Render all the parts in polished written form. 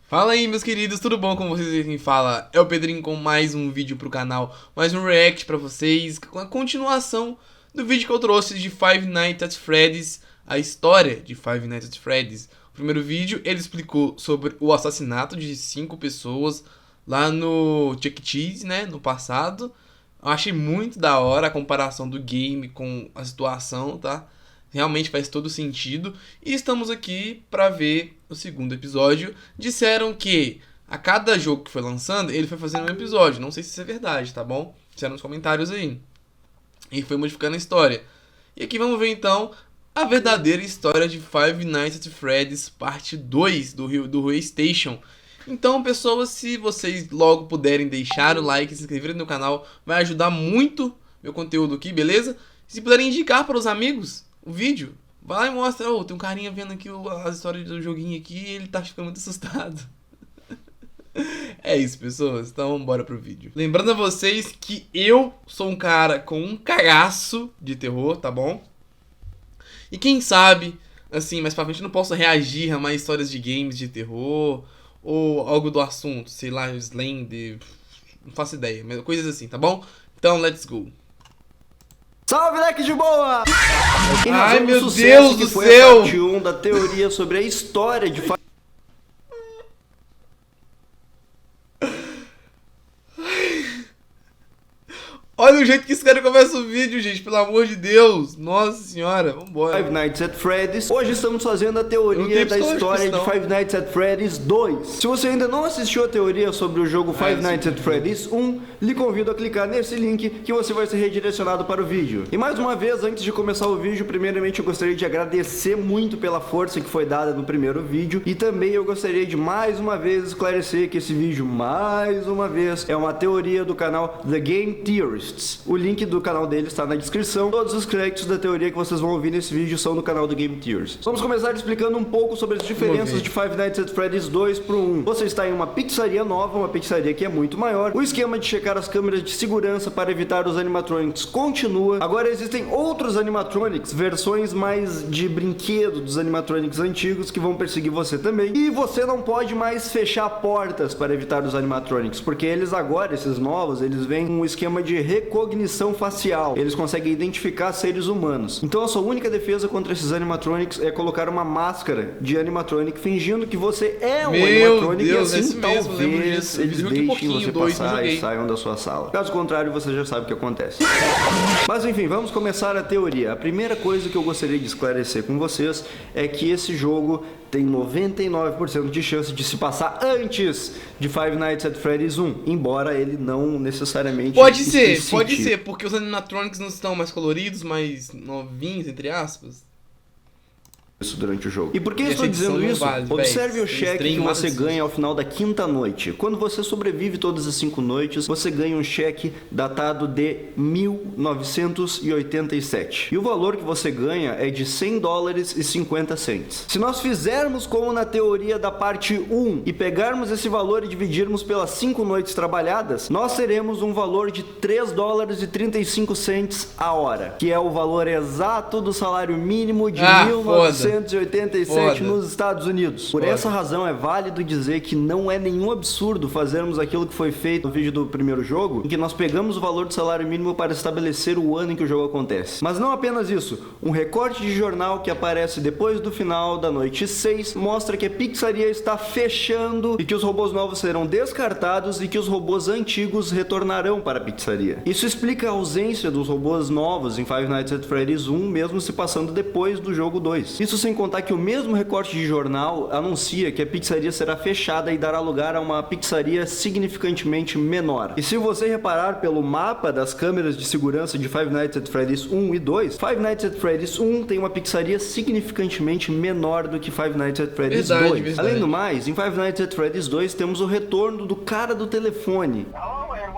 Fala aí, meus queridos, tudo bom com vocês? Quem fala é o Pedrinho com mais um vídeo pro canal, mais um react pra vocês, com a continuação do vídeo que eu trouxe de Five Nights at Freddy's, a história de Five Nights at Freddy's. O primeiro vídeo ele explicou sobre o assassinato de 5 pessoas lá no Chuck E. Cheese, né, no passado. Eu achei muito da hora a comparação do game com a situação, tá? Realmente faz todo sentido. E estamos aqui para ver o segundo episódio. Disseram que a cada jogo que foi lançando, ele foi fazendo um episódio. Não sei se isso é verdade, tá bom? Disseram nos comentários aí. E foi modificando a história. E aqui vamos ver então a verdadeira história de Five Nights at Freddy's parte 2 do PlayStation. Então, pessoas, se vocês logo puderem deixar o like e se inscreverem no canal, vai ajudar muito meu conteúdo aqui, beleza? Se puderem indicar para os amigos o vídeo, vai lá e mostra. Oh, tem um carinha vendo aqui as histórias do joguinho aqui e ele tá ficando muito assustado. É isso, pessoas. Então, bora pro vídeo. Lembrando a vocês que eu sou um cara com um cagaço de terror, tá bom? E quem sabe, assim, mais pra frente eu não posso reagir a mais histórias de games de terror ou algo do assunto, sei lá, Slender, não faço ideia, mas coisas assim, tá bom? Então, let's go. Salve, leque de boa! Ai, meu Deus do foi céu! A parte 1 da teoria sobre a história de Olha o jeito que esse cara começa o vídeo, gente, pelo amor de Deus. Nossa senhora, vambora. Five Nights at Freddy's. Hoje estamos fazendo a teoria da história de Five Nights at Freddy's 2. Se você ainda não assistiu a teoria sobre o jogo Five Nights at Freddy's 1, lhe convido a clicar nesse link que você vai ser redirecionado para o vídeo. E mais uma vez, antes de começar o vídeo, primeiramente eu gostaria de agradecer muito pela força que foi dada no primeiro vídeo. E também eu gostaria de mais uma vez esclarecer que esse vídeo, mais uma vez, é uma teoria do canal The Game Theorist. O link do canal dele está na descrição. Todos os créditos da teoria que vocês vão ouvir nesse vídeo são do canal do Game Theorist. Vamos começar explicando um pouco sobre as diferenças de Five Nights at Freddy's 2 pro 1. Você está em uma pizzaria nova, uma pizzaria que é muito maior. O esquema de checar as câmeras de segurança para evitar os animatronics continua. Agora existem outros animatronics, versões mais de brinquedo dos animatronics antigos que vão perseguir você também. E você não pode mais fechar portas para evitar os animatronics, porque eles agora, esses novos, eles vêm com um esquema de recognição facial. Eles conseguem identificar seres humanos. Então a sua única defesa contra esses animatronics é colocar uma máscara de animatronic fingindo que você é um animatronic. Deus, e assim talvez eles deixem você passar e saiam da sua sala. Caso contrário, você já sabe o que acontece. Mas enfim, vamos começar a teoria. A primeira coisa que eu gostaria de esclarecer com vocês é que esse jogo tem 99% de chance de se passar antes de Five Nights at Freddy's 1, embora ele não necessariamente Pode ser, porque os animatronics não estão mais coloridos, mais novinhos, entre aspas. Isso durante o jogo. E por que eu estou dizendo isso? Observe o cheque que você ganha ao final da quinta noite. Quando você sobrevive todas as 5 noites, você ganha um cheque datado de 1987. E o valor que você ganha é de $100,50. Se nós fizermos como na teoria da parte 1 e pegarmos esse valor e dividirmos pelas 5 noites trabalhadas, nós teremos um valor de $3,35 a hora, que é o valor exato do salário mínimo de 1987 nos Estados Unidos. Por essa razão é válido dizer que não é nenhum absurdo fazermos aquilo que foi feito no vídeo do primeiro jogo, em que nós pegamos o valor do salário mínimo para estabelecer o ano em que o jogo acontece. Mas não apenas isso, um recorte de jornal que aparece depois do final da noite 6 mostra que a pizzaria está fechando e que os robôs novos serão descartados e que os robôs antigos retornarão para a pizzaria. Isso explica a ausência dos robôs novos em Five Nights at Freddy's 1, mesmo se passando depois do jogo 2. Isso sem contar que o mesmo recorte de jornal anuncia que a pizzaria será fechada e dará lugar a uma pizzaria significantemente menor. E se você reparar pelo mapa das câmeras de segurança de Five Nights at Freddy's 1 e 2, Five Nights at Freddy's 1 tem uma pizzaria significantemente menor do que Five Nights at Freddy's 2. Além do mais, em Five Nights at Freddy's 2 temos o retorno do cara do telefone.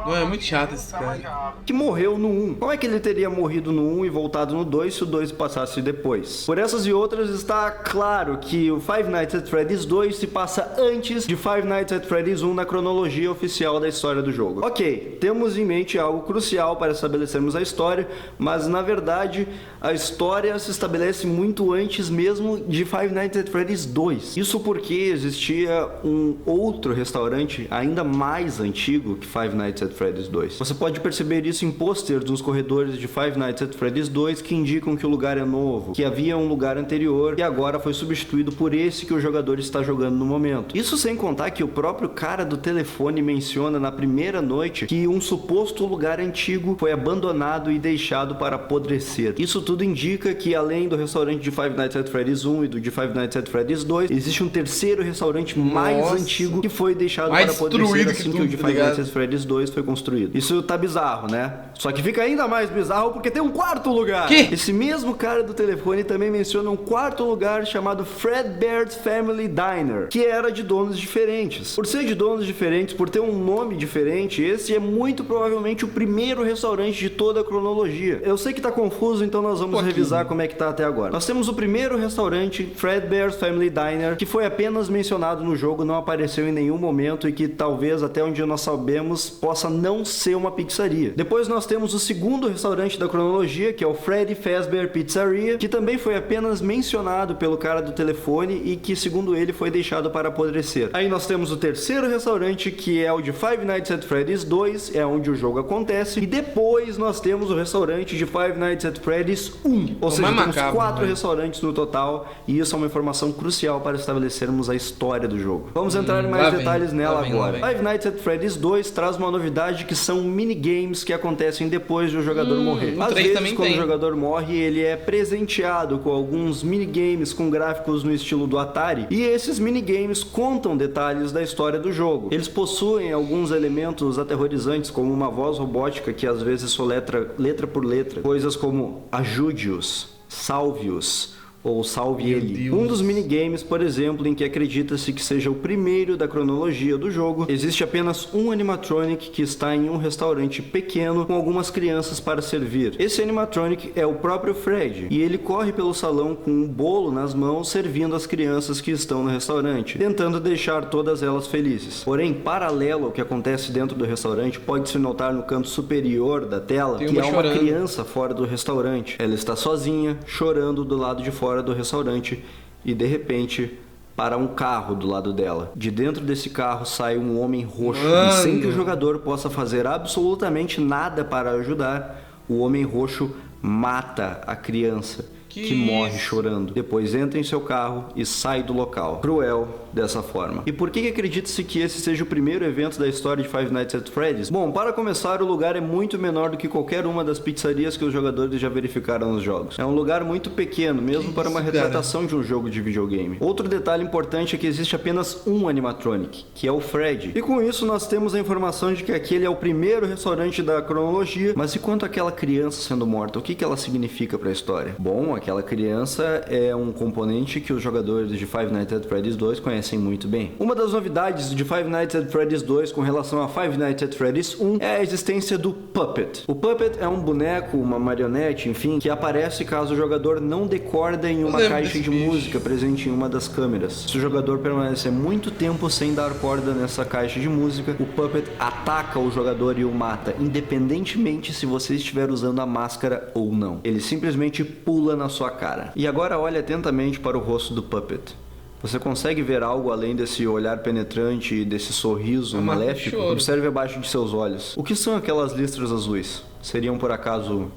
Não, é muito chato esse cara. Que morreu no 1. Como é que ele teria morrido no 1 e voltado no 2 se o 2 passasse depois? Por essas e outras, está claro que o Five Nights at Freddy's 2 se passa antes de Five Nights at Freddy's 1 na cronologia oficial da história do jogo. Ok, temos em mente algo crucial para estabelecermos a história, mas na verdade a história se estabelece muito antes mesmo de Five Nights at Freddy's 2. Isso porque existia um outro restaurante ainda mais antigo que Five Nights at Freddy's 2. Você pode perceber isso em pôsteres nos corredores de Five Nights at Freddy's 2 que indicam que o lugar é novo, que havia um lugar anterior e agora foi substituído por esse que o jogador está jogando no momento. Isso sem contar que o próprio cara do telefone menciona na primeira noite que um suposto lugar antigo foi abandonado e deixado para apodrecer. Isso tudo indica que além do restaurante de Five Nights at Freddy's 1 e do de Five Nights at Freddy's 2, existe um terceiro restaurante mais antigo que foi deixado para apodrecer assim que o de Five Nights at Freddy's 2 foi construído. Isso tá bizarro, né? Só que fica ainda mais bizarro porque tem um quarto lugar. Que? Esse mesmo cara do telefone também menciona um quarto lugar chamado Fredbear's Family Diner, que era de donos diferentes. Por ser de donos diferentes, por ter um nome diferente, esse é muito provavelmente o primeiro restaurante de toda a cronologia. Eu sei que tá confuso, então nós vamos revisar como é que tá até agora. Nós temos o primeiro restaurante, Fredbear's Family Diner, que foi apenas mencionado no jogo, não apareceu em nenhum momento e que talvez, até onde nós sabemos, possa não ser uma pizzaria. Depois nós temos o segundo restaurante da cronologia, que é o Freddy Fazbear Pizzeria, que também foi apenas mencionado pelo cara do telefone e que, segundo ele, foi deixado para apodrecer. Aí nós temos o terceiro restaurante, que é o de Five Nights at Freddy's 2, é onde o jogo acontece, e depois nós temos o restaurante de Five Nights at Freddy's 1, ou seja, temos 4 restaurantes no total, e isso é uma informação crucial para estabelecermos a história do jogo. Vamos entrar em mais detalhes nela agora. Five Nights at Freddy's 2 traz uma novidade que são minigames que acontecem depois de o jogador morrer. Às vezes, quando o jogador morre, ele é presenteado com alguns minigames com gráficos no estilo do Atari, e esses minigames contam detalhes da história do jogo. Eles possuem alguns elementos aterrorizantes, como uma voz robótica que às vezes soletra letra por letra, coisas como ajude-os, salve-os, ou salve ele. Um dos minigames, por exemplo, em que acredita-se que seja o primeiro da cronologia do jogo, existe apenas um animatronic que está em um restaurante pequeno com algumas crianças para servir. Esse animatronic é o próprio Fred, e ele corre pelo salão com um bolo nas mãos servindo as crianças que estão no restaurante, tentando deixar todas elas felizes. Porém, paralelo ao que acontece dentro do restaurante, pode-se notar no canto superior da tela que há uma criança fora do restaurante. Ela está sozinha, chorando do lado de fora do restaurante, e de repente para um carro do lado dela. De dentro desse carro sai um homem roxo, e sem que o jogador possa fazer absolutamente nada para ajudar, o homem roxo mata a criança, que morre chorando. Depois entra em seu carro e sai do local. Cruel dessa forma. E por que acredita-se que esse seja o primeiro evento da história de Five Nights at Freddy's? Bom, para começar, o lugar é muito menor do que qualquer uma das pizzarias que os jogadores já verificaram nos jogos. É um lugar muito pequeno, mesmo para uma retratação de um jogo de videogame. Outro detalhe importante é que existe apenas um animatronic, que é o Fred. E com isso nós temos a informação de que aquele é o primeiro restaurante da cronologia, mas e quanto àquela criança sendo morta, o que ela significa para a história? Bom, aquela criança é um componente que os jogadores de Five Nights at Freddy's 2 conhecem muito bem. Uma das novidades de Five Nights at Freddy's 2 com relação a Five Nights at Freddy's 1 é a existência do Puppet. O Puppet é um boneco, uma marionete, enfim, que aparece caso o jogador não dê corda em uma caixa de música presente em uma das câmeras. Se o jogador permanecer muito tempo sem dar corda nessa caixa de música, o Puppet ataca o jogador e o mata, independentemente se você estiver usando a máscara ou não. Ele simplesmente pula na sua cara. E agora olhe atentamente para o rosto do Puppet. Você consegue ver algo além desse olhar penetrante e desse sorriso maléfico? Observe abaixo de seus olhos. O que são aquelas listras azuis? Seriam por acaso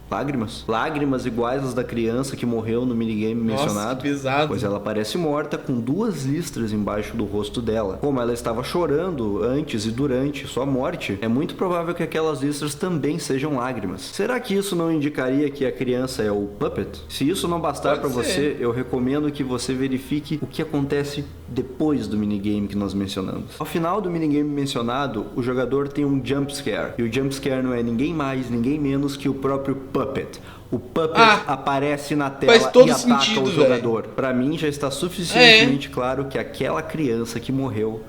lágrimas? Lágrimas iguais às da criança que morreu no minigame mencionado? Que pesado. Pois ela parece morta com 2 listras embaixo do rosto dela. Como ela estava chorando antes e durante sua morte, é muito provável que aquelas listras também sejam lágrimas. Será que isso não indicaria que a criança é o Puppet? Se isso não bastar para você, eu recomendo que você verifique o que acontece depois do minigame que nós mencionamos. Ao final do minigame mencionado, o jogador tem um jump scare. E o jump scare não é ninguém mais, ninguém menos que o próprio Puppet. O Puppet aparece na tela e ataca o jogador. Pra mim já está suficientemente claro que aquela criança que morreu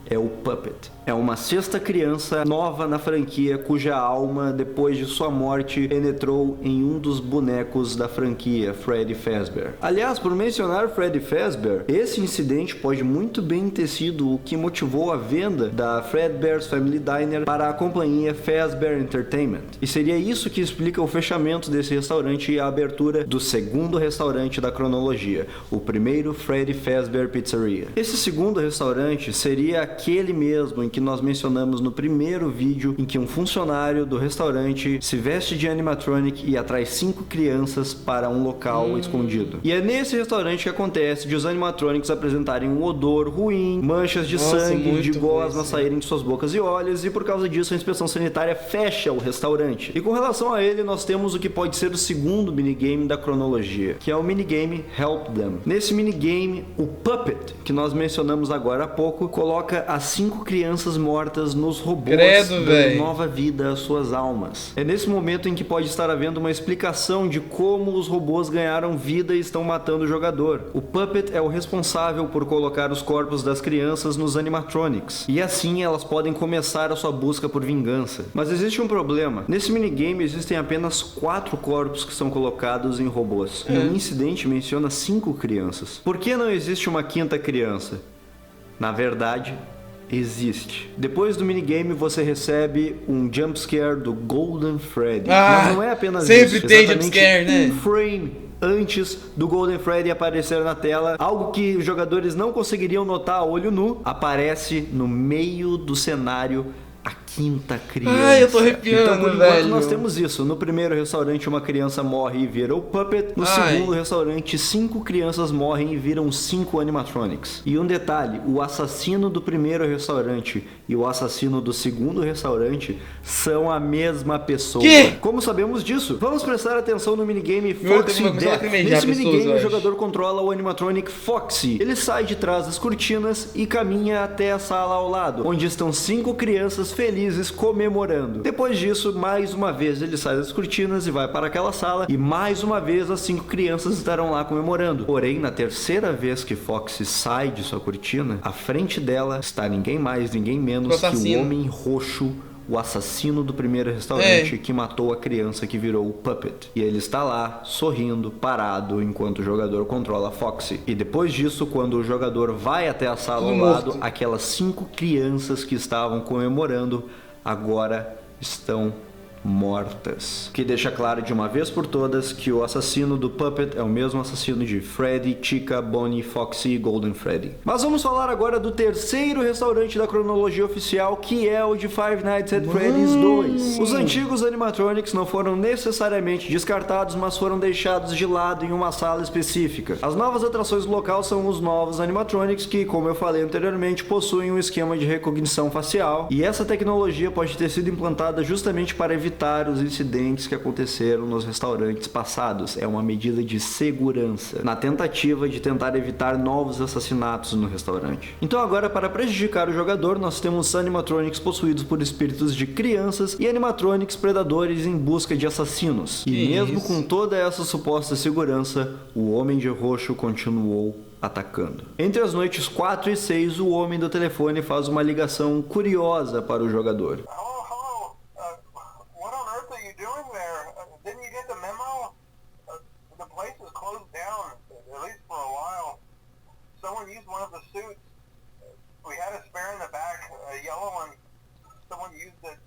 é o Puppet. É uma sexta criança nova na franquia, cuja alma, depois de sua morte, penetrou em um dos bonecos da franquia, Freddy Fazbear. Aliás, por mencionar Freddy Fazbear, esse incidente pode muito bem ter sido o que motivou a venda da Fazbear's Family Diner para a companhia Fazbear Entertainment. E seria isso que explica o fechamento desse restaurante e a abertura do segundo restaurante da cronologia, o primeiro Freddy Fazbear Pizzeria. Esse segundo restaurante seria aquele mesmo em que nós mencionamos no primeiro vídeo, em que um funcionário do restaurante se veste de animatronic e atrai 5 crianças para um local escondido. E é nesse restaurante que acontece de os animatronics apresentarem um odor ruim, manchas de sangue, de gosma saírem de suas bocas e olhos, e por causa disso a inspeção sanitária fecha o restaurante. E com relação a ele, nós temos o que pode ser o segundo minigame da cronologia, que é o minigame Help Them. Nesse minigame, o Puppet, que nós mencionamos agora há pouco, coloca as 5 crianças mortas nos robôs, dando nova vida às suas almas. É nesse momento em que pode estar havendo uma explicação de como os robôs ganharam vida e estão matando o jogador. O Puppet é o responsável por colocar os corpos das crianças nos animatronics, e assim elas podem começar a sua busca por vingança. Mas existe um problema. Nesse minigame existem apenas 4 corpos que são colocados em robôs. E o incidente menciona 5 crianças. Por que não existe uma quinta criança? Na verdade, existe. Depois do minigame você recebe um jumpscare do Golden Freddy. Mas não é apenas sempre isso. Tem jumpscare, né? Um frame antes do Golden Freddy aparecer na tela, algo que os jogadores não conseguiriam notar a olho nu, aparece no meio do cenário a quinta criança. Ai, eu tô arrepiando, então, por enquanto, nós temos isso. No primeiro restaurante, uma criança morre e vira o Puppet. No segundo restaurante, 5 crianças morrem e viram 5 animatronics. E um detalhe, o assassino do primeiro restaurante e o assassino do segundo restaurante são a mesma pessoa. Como sabemos disso? Vamos prestar atenção no minigame Foxy Death. Nesse minigame, o jogador controla o animatronic Foxy. Ele sai de trás das cortinas e caminha até a sala ao lado, onde estão 5 crianças felizes comemorando. Depois disso, mais uma vez ele sai das cortinas e vai para aquela sala, e mais uma vez as 5 crianças estarão lá comemorando. Porém, na terceira vez que Foxy sai de sua cortina, à frente dela está ninguém mais, ninguém menos que o Homem Roxo, o assassino do primeiro restaurante que matou a criança que virou o Puppet. E ele está lá, sorrindo, parado, enquanto o jogador controla Foxy. E depois disso, quando o jogador vai até a sala ao lado, aquelas 5 crianças que estavam comemorando agora estão mortas. Que deixa claro de uma vez por todas que o assassino do Puppet é o mesmo assassino de Freddy, Chica, Bonnie, Foxy e Golden Freddy. Mas vamos falar agora do terceiro restaurante da cronologia oficial, que é o de Five Nights at Freddy's 2. Os antigos animatronics não foram necessariamente descartados, mas foram deixados de lado em uma sala específica. As novas atrações do local são os novos animatronics que, como eu falei anteriormente, possuem um esquema de recognição facial, e essa tecnologia pode ter sido implantada justamente para evitar os incidentes que aconteceram nos restaurantes passados. É uma medida de segurança, na tentativa de tentar evitar novos assassinatos no restaurante. Então agora, para prejudicar o jogador, nós temos animatronics possuídos por espíritos de crianças e animatronics predadores em busca de assassinos. E mesmo com toda essa suposta segurança, o Homem de Roxo continuou atacando. Entre as noites 4 e 6, o homem do telefone faz uma ligação curiosa para o jogador. Someone used one of the suits. We had a spare in the back, a yellow one. Someone used it.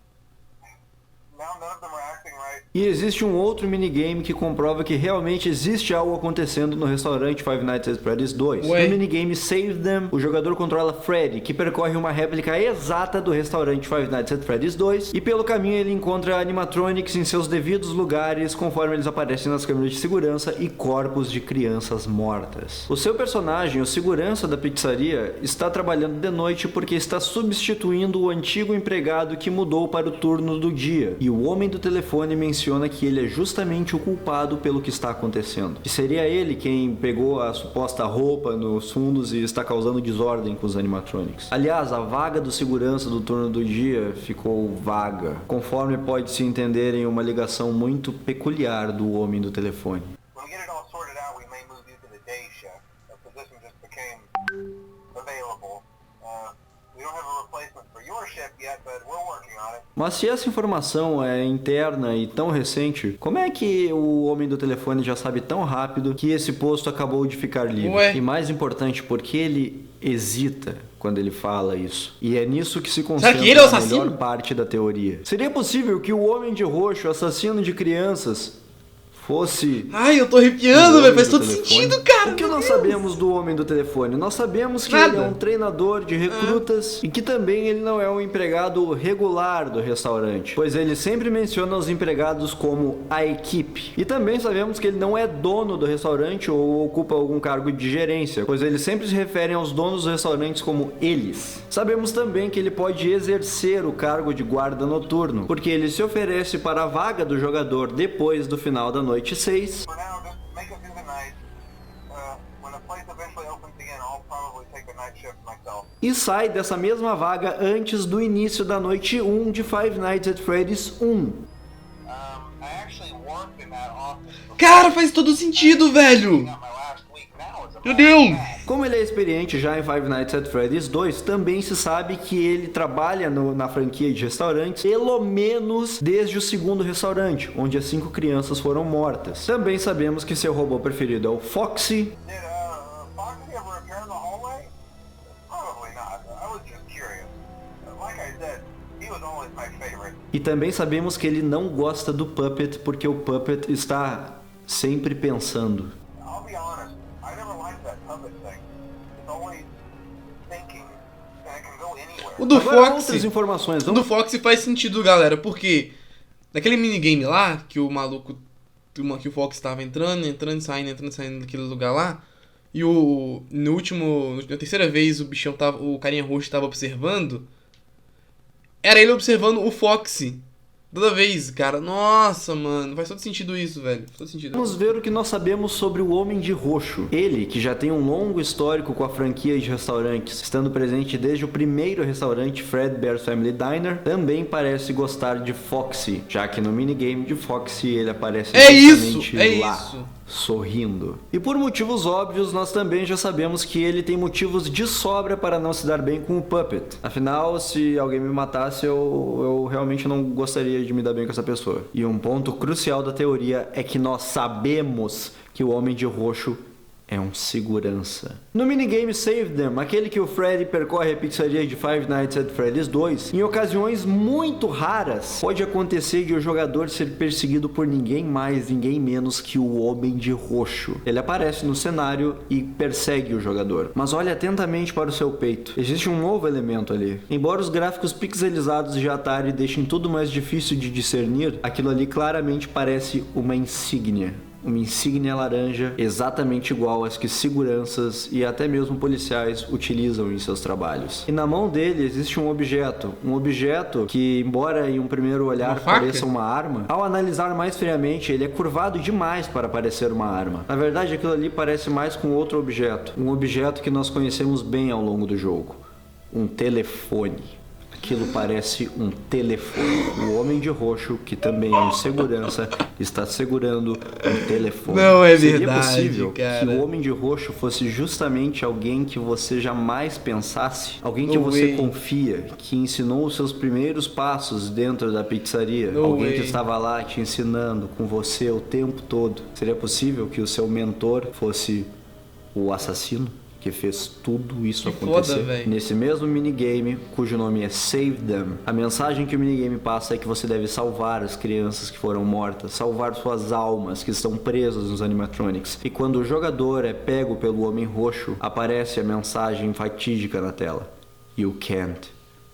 Now none of them are acting right. E existe um outro minigame que comprova que realmente existe algo acontecendo no restaurante Five Nights at Freddy's 2. No minigame Save Them, o jogador controla Freddy, que percorre uma réplica exata do restaurante Five Nights at Freddy's 2, e pelo caminho ele encontra animatronics em seus devidos lugares, conforme eles aparecem nas câmeras de segurança, e corpos de crianças mortas. O seu personagem, o segurança da pizzaria, está trabalhando de noite porque está substituindo o antigo empregado que mudou para o turno do dia, e o homem do telefone menciona que ele é justamente o culpado pelo que está acontecendo. E seria ele quem pegou a suposta roupa nos fundos e está causando desordem com os animatronics. Aliás, a vaga do segurança do turno do dia ficou vaga, conforme pode se entender em uma ligação muito peculiar do homem do telefone. We don't have Mas se essa informação é interna e tão recente, como é que o homem do telefone já sabe tão rápido que esse posto acabou de ficar livre? Ué? E mais importante, porque ele hesita quando ele fala isso. E é nisso que se concentra Será que ele é o a assassino? melhor parte da teoria. Seria possível que o Homem de Roxo, assassino de crianças, fosse... Ai, eu tô arrepiando, velho. Faz todo sentido, cara. O que meu nós Deus. sabemos do Homem do Telefone? Nós sabemos que Nada. ele é um treinador de recrutas e que também ele não é um empregado regular do restaurante, pois ele sempre menciona os empregados como a equipe. E também sabemos que ele não é dono do restaurante ou ocupa algum cargo de gerência, pois eles sempre se referem aos donos dos restaurantes como eles. Sabemos também que ele pode exercer o cargo de guarda noturno, porque ele se oferece para a vaga do jogador depois do final da noite 6. For now, just make it through the night. When the place eventually opens again, I'll probably take a night shift myself. E sai dessa mesma vaga antes do início da noite 1 de Five Nights at Freddy's 1. I actually worked in that office before. Cara, faz todo sentido, velho. My last week now is a Meu Deus. Como ele é experiente já em Five Nights at Freddy's 2, também se sabe que ele trabalha na franquia de restaurantes pelo menos desde o segundo restaurante, onde as 5 crianças foram mortas. Também sabemos que seu robô preferido é o Foxy. Did Foxy ever appear in the hallway? Probably not. I was just curious. Like I said, he was always my favorite. E também sabemos que ele não gosta do Puppet porque o Puppet está sempre pensando. I'll be honest, I never liked that puppet thing. It's always thinking, and it can go anywhere. O do Agora, Foxy. outras informações. O do Foxy faz sentido, galera, porque naquele minigame lá, que o maluco, que o Fox tava entrando e saindo daquele lugar lá, e na terceira vez o carinha roxo tava observando, era ele observando o Foxy. Toda vez, cara. Nossa, mano. Faz todo sentido isso, velho. Faz todo sentido. Vamos ver o que nós sabemos sobre o Homem de Roxo. Ele, que já tem um longo histórico com a franquia de restaurantes, estando presente desde o primeiro restaurante Fredbear's Family Diner, também parece gostar de Foxy, já que no minigame de Foxy ele aparece justamente lá, sorrindo. E por motivos óbvios, nós também já sabemos que ele tem motivos de sobra para não se dar bem com o Puppet. Afinal, se alguém me matasse, eu realmente não gostaria de me dar bem com essa pessoa. E um ponto crucial da teoria é que nós sabemos que o Homem de Roxo é um segurança. No minigame Save Them, aquele que o Freddy percorre a pizzaria de Five Nights at Freddy's 2, em ocasiões muito raras, pode acontecer de o jogador ser perseguido por ninguém mais, ninguém menos que o Homem de Roxo. Ele aparece no cenário e persegue o jogador. Mas olhe atentamente para o seu peito. Existe um novo elemento ali. Embora os gráficos pixelizados de Atari deixem tudo mais difícil de discernir, aquilo ali claramente parece uma insígnia. Uma insígnia laranja exatamente igual às que seguranças e até mesmo policiais utilizam em seus trabalhos. E na mão dele existe um objeto que, embora em um primeiro olhar pareça uma arma, ao analisar mais friamente ele é curvado demais para parecer uma arma. Na verdade, aquilo ali parece mais com outro objeto, um objeto que nós conhecemos bem ao longo do jogo, um telefone. Aquilo parece um telefone. O Homem de Roxo, que também é um segurança, está segurando um telefone. Não é Seria verdade, possível cara. que o Homem de Roxo fosse justamente alguém que você jamais pensasse, alguém que você confia, que ensinou os seus primeiros passos dentro da pizzaria, alguém que estava lá te ensinando com você o tempo todo. Seria possível que o seu mentor fosse o assassino que fez tudo isso acontecer? Foda, nesse mesmo minigame, cujo nome é Save Them, a mensagem que o minigame passa é que você deve salvar as crianças que foram mortas, salvar suas almas que estão presas nos animatronics. E quando o jogador é pego pelo Homem Roxo, aparece a mensagem fatídica na tela: You can't.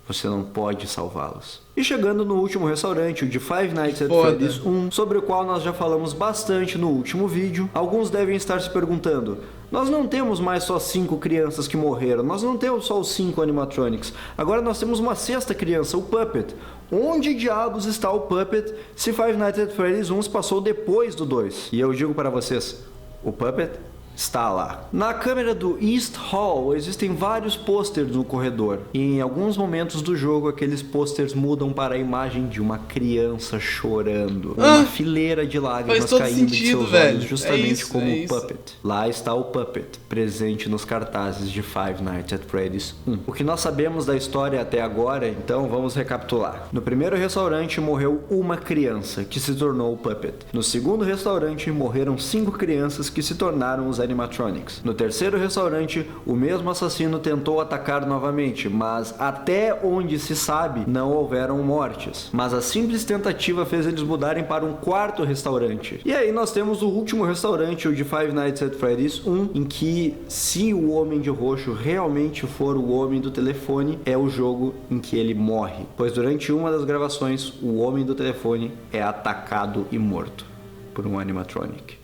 Você não pode salvá-los. E chegando no último restaurante, o de Five Nights at Freddy's 1, sobre o qual nós já falamos bastante no último vídeo, alguns devem estar se perguntando: nós não temos mais só 5 crianças que morreram, nós não temos só os 5 animatronics, agora nós temos uma 6ª criança, o Puppet. Onde diabos está o Puppet se Five Nights at Freddy's 1 se passou depois do 2? E eu digo para vocês, o Puppet está lá. Na câmera do East Hall existem vários posters no corredor. E em alguns momentos do jogo aqueles posters mudam para a imagem de uma criança chorando. Uma fileira de lágrimas caindo de seus olhos, justamente como o Puppet. Lá está o Puppet, presente nos cartazes de Five Nights at Freddy's 1. O que nós sabemos da história até agora, então vamos recapitular. No primeiro restaurante morreu uma criança, que se tornou o Puppet. No segundo restaurante morreram 5 crianças que se tornaram os animatronics. No terceiro restaurante, o mesmo assassino tentou atacar novamente, mas até onde se sabe, não houveram mortes. Mas a simples tentativa fez eles mudarem para um quarto restaurante. E aí nós temos o último restaurante, o de Five Nights at Freddy's 1, em que, se o Homem de Roxo realmente for o homem do telefone, é o jogo em que ele morre. Pois durante uma das gravações, o homem do telefone é atacado e morto por um animatronic.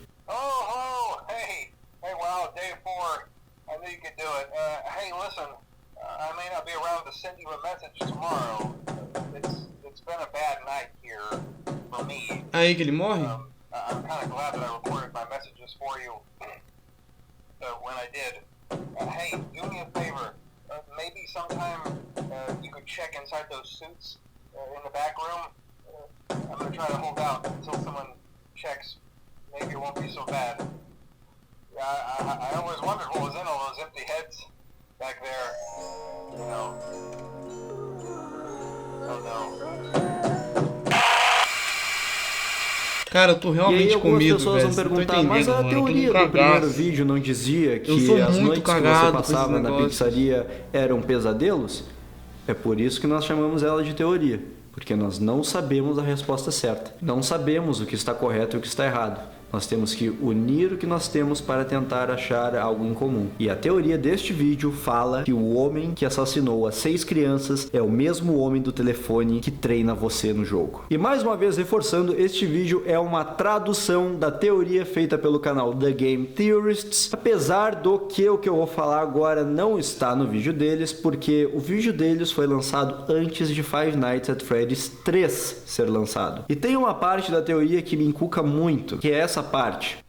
Hey, listen, I may not be around to send you a message tomorrow. It's been a bad night here for me. Aí que ele morre? I'm kind of glad that I recorded my messages for you when I did. Hey, do me a favor. Maybe sometime you could check inside those suits in the back room. I'm going to try to hold out until someone checks. Maybe it won't be so bad. I always wondered what was in all those empty heads back there, you know. Oh no. Cara, eu tô realmente com medo, pessoas vão perguntar, mas a teoria do primeiro vídeo não dizia que as noites que você passava na pizzaria eram pesadelos? É por isso que nós chamamos ela de teoria, porque nós não sabemos a resposta certa. Não sabemos o que está correto e o que está errado. Nós temos que unir o que nós temos para tentar achar algo em comum. E a teoria deste vídeo fala que o homem que assassinou as 6 crianças é o mesmo homem do telefone que treina você no jogo. E mais uma vez reforçando, este vídeo é uma tradução da teoria feita pelo canal The Game Theorists, apesar do que o que eu vou falar agora não está no vídeo deles, porque o vídeo deles foi lançado antes de Five Nights at Freddy's 3 ser lançado. E tem uma parte da teoria que me encuca muito, que é essa parte.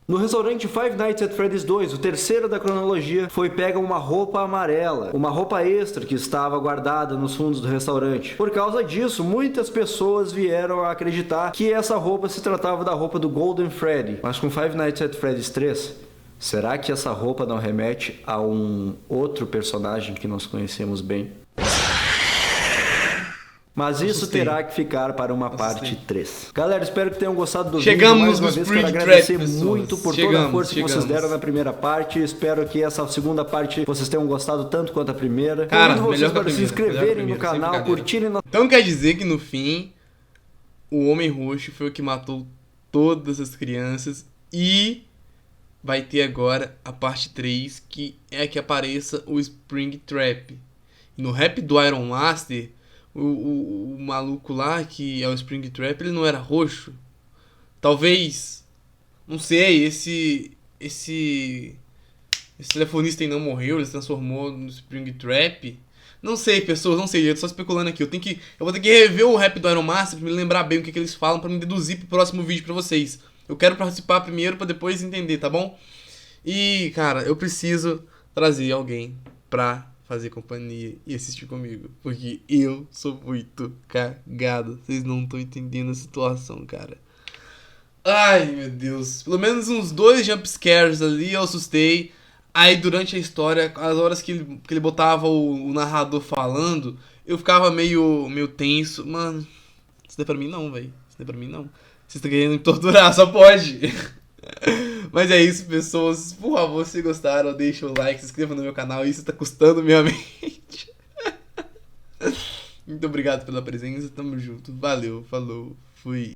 No restaurante Five Nights at Freddy's 2, o terceiro da cronologia, foi pega uma roupa amarela, uma roupa extra que estava guardada nos fundos do restaurante. Por causa disso, muitas pessoas vieram a acreditar que essa roupa se tratava da roupa do Golden Freddy. Mas com Five Nights at Freddy's 3, será que essa roupa não remete a um outro personagem que nós conhecemos bem? Mas isso terá que ficar para uma parte 3. Galera, espero que tenham gostado do vídeo. Mais uma vez, quero agradecer muito por toda a força que vocês deram na primeira parte. Espero que essa segunda parte vocês tenham gostado tanto quanto a primeira. Cara, vocês para se inscreverem no canal, curtirem. Então quer dizer que no fim, o Homem Roxo foi o que matou todas as crianças. E vai ter agora a parte 3, que é que apareça o Springtrap. E no rap do Iron Master, o maluco lá, que é o Springtrap, ele não era roxo? Talvez, não sei, esse telefonista ainda não morreu, ele se transformou no Springtrap. Não sei, pessoas, não sei, eu tô só especulando aqui. Eu vou ter que rever o rap do Iron Master pra me lembrar bem o que eles falam, pra me deduzir pro próximo vídeo pra vocês. Eu quero participar primeiro pra depois entender, tá bom? E, cara, eu preciso trazer alguém pra fazer companhia e assistir comigo, porque eu sou muito cagado. Vocês não estão entendendo a situação, cara. Ai, meu Deus. Pelo menos uns 2 jumpscares ali eu assustei. Aí durante a história, as horas que ele botava o narrador falando, eu ficava meio tenso. Mano, isso não é pra mim não, velho. Isso não é pra mim não. Vocês estão querendo me torturar, só pode. Mas é isso, pessoas. Por favor, se gostaram, deixa o like, se inscreva no meu canal. Isso tá custando minha mente. Muito obrigado pela presença. Tamo junto. Valeu, falou, fui.